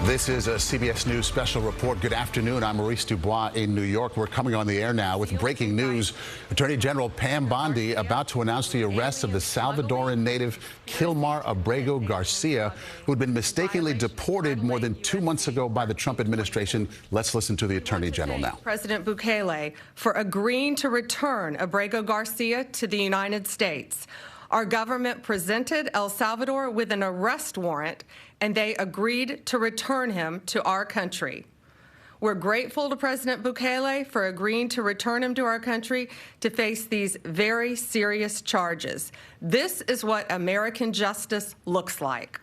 This is a CBS News special report. Good afternoon. I'm Maurice Dubois in New York. We're coming on the air now with breaking news. Attorney General Pam Bondi about to announce the arrest of the Salvadoran native Kilmar Abrego Garcia, who had been mistakenly deported more than 2 months ago by the Trump administration. Let's listen to the Attorney General now. President Bukele for agreeing to return Abrego Garcia to the United States. Our government presented El Salvador with an arrest warrant, and they agreed to return him to our country. We're grateful to President Bukele for agreeing to return him to our country to face these very serious charges. This is what American justice looks like.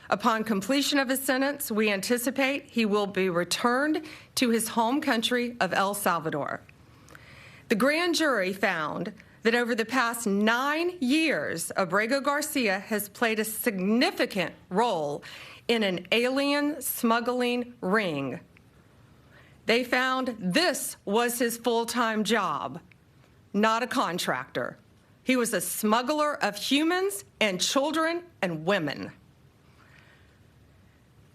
Upon completion of his sentence, we anticipate he will be returned to his home country of El Salvador. The grand jury found that over the past 9 years, Abrego Garcia has played a significant role in an alien smuggling ring. They found this was his full-time job, not a contractor. He was a smuggler of humans and children and women.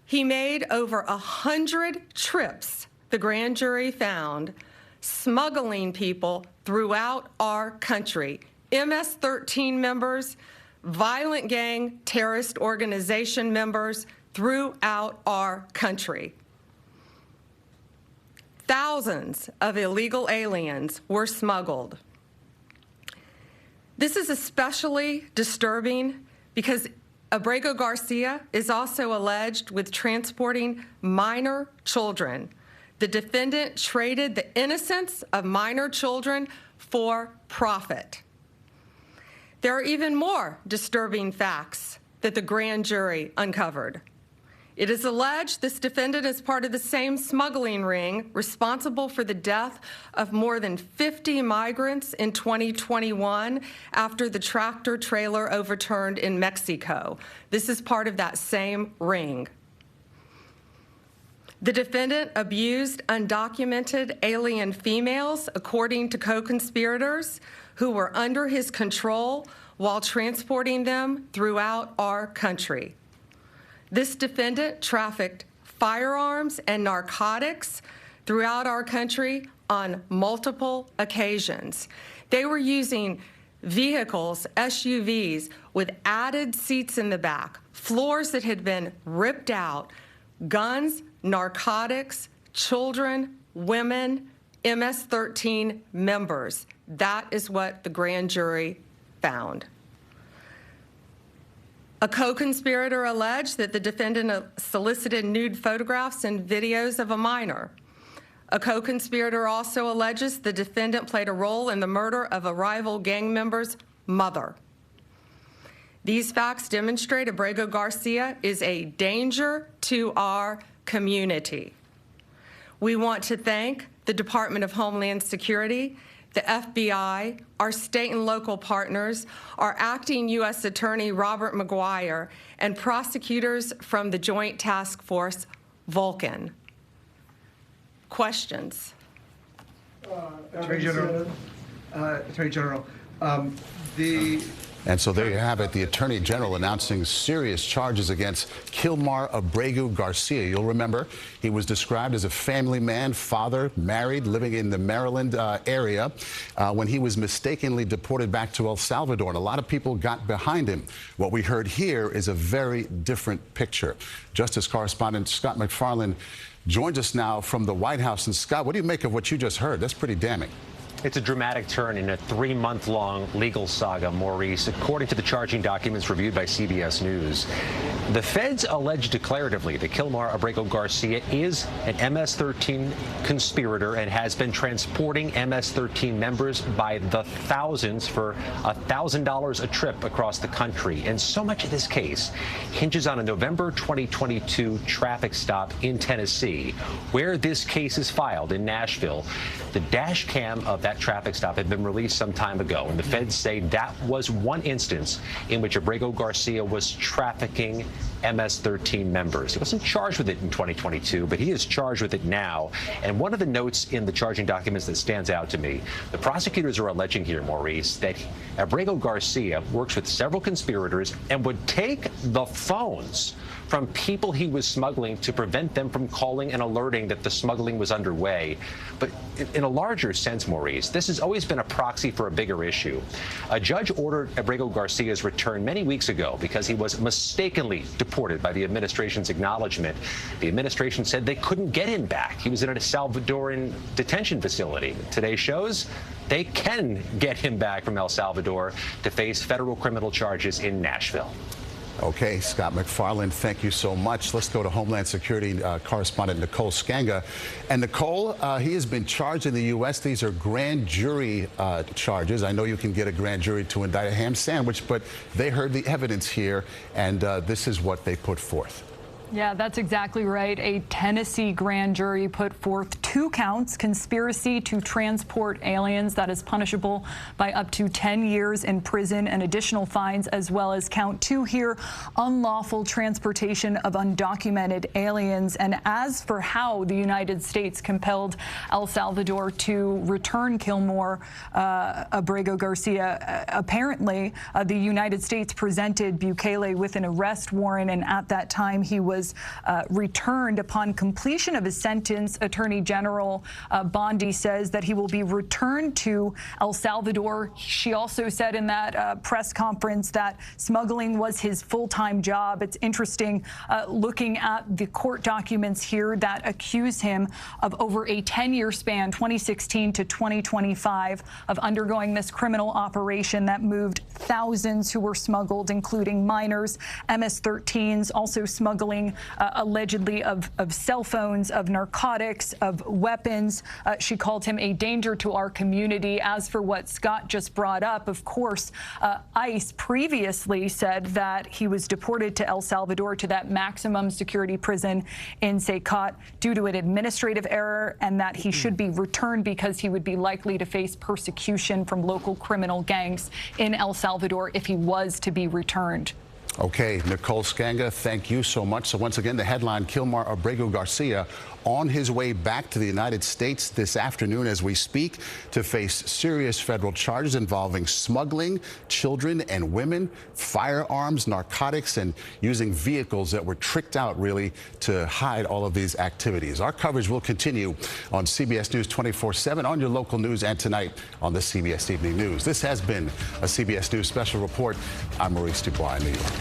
He made over 100 trips, the grand jury found, smuggling people throughout our country, MS-13 members, violent gang terrorist organization members throughout our country. Thousands of illegal aliens were smuggled. This is especially disturbing because Abrego Garcia is also alleged with transporting minor children. The defendant traded the innocence of minor children for profit. There are even more disturbing facts that the grand jury uncovered. It is alleged this defendant is part of the same smuggling ring responsible for the death of more than 50 migrants in 2021 after the tractor trailer overturned in Mexico. This is part of that same ring. The defendant abused undocumented alien females, according to co-conspirators who were under his control while transporting them throughout our country. This defendant trafficked firearms and narcotics throughout our country on multiple occasions. They were using vehicles, SUVs, with added seats in the back, floors that had been ripped out, guns, narcotics, children, women, MS-13 members. That is what the grand jury found. A co-conspirator alleged that the defendant solicited nude photographs and videos of a minor. A co-conspirator also alleges the defendant played a role in the murder of a rival gang member's mother. These facts demonstrate Abrego Garcia is a danger to our community. We want to thank the Department of Homeland Security, the FBI, our state and local partners, our acting U.S. Attorney Robert McGuire, and prosecutors from the Joint Task Force Vulcan. Questions? Attorney General, And so there you have it, the Attorney General announcing serious charges against Kilmar Abrego Garcia. You'll remember he was described as a family man, father, married, living in the Maryland area when he was mistakenly deported back to El Salvador. And a lot of people got behind him. What we heard here is a very different picture. Justice correspondent Scott McFarland joins us now from the White House. And Scott, what do you make of what you just heard? That's pretty damning. It's a dramatic turn in a 3-month-long legal saga, Maurice. According to the charging documents reviewed by CBS News, the feds allege declaratively that Kilmar Abrego Garcia is an MS-13 conspirator and has been transporting MS-13 members by the thousands for $1,000 a trip across the country. And so much of this case hinges on a November 2022 traffic stop in Tennessee, where this case is filed in Nashville. The dash cam of that that traffic stop had been released some time ago, and the feds say that was one instance in which Abrego Garcia was trafficking MS-13 members. He wasn't charged with it in 2022, but he is charged with it now. And one of the notes in the charging documents that stands out to me, the prosecutors are alleging here, Maurice, that Abrego Garcia works with several conspirators and would take the phones from people he was smuggling to prevent them from calling and alerting that the smuggling was underway. But in a larger sense, Maurice, this has always been a proxy for a bigger issue. A judge ordered Abrego Garcia's return many weeks ago because he was mistakenly deported by the administration's acknowledgement. The administration said they couldn't get him back. He was in a Salvadoran detention facility. Today shows they can get him back from El Salvador to face federal criminal charges in Nashville. Okay, Scott McFarland, thank you so much. Let's go to Homeland Security correspondent Nicole Skanga. And Nicole, he has been charged in the U.S. These are grand jury charges. I know you can get a grand jury to indict a ham sandwich, but they heard the evidence here, and this is what they put forth. Yeah, that's exactly right. A Tennessee grand jury put forth 2 counts: conspiracy to transport aliens, that is punishable by up to 10 years in prison and additional fines, as well as count 2 here, unlawful transportation of undocumented aliens. And as for how the United States compelled El Salvador to return Kilmar Abrego Garcia, apparently the United States presented Bukele with an arrest warrant, and at that time he was returned upon completion of his sentence. Attorney General Bondi says that he will be returned to El Salvador. She also said in that press conference that smuggling was his full-time job. It's interesting looking at the court documents here that accuse him of over a 10-year span, 2016 to 2025, of undergoing this criminal operation that moved thousands who were smuggled, including minors, MS-13s, also smuggling allegedly of cell phones, of narcotics, of weapons. She called him a danger to our community. As for what Scott just brought up, of course, ICE previously said that he was deported to El Salvador, to that maximum security prison in Secot, due to an administrative error, and that he should be returned because he would be likely to face persecution from local criminal gangs in El Salvador if he was to be returned. Okay, Nicole Skanga, thank you so much. So once again, the headline: Kilmar Abrego Garcia on his way back to the United States this afternoon as we speak to face serious federal charges involving smuggling children and women, firearms, narcotics, and using vehicles that were tricked out really to hide all of these activities. Our coverage will continue on CBS News 24/7, on your local news, and tonight on the CBS Evening News. This has been a CBS News Special Report. I'm Maurice Dubois in New York.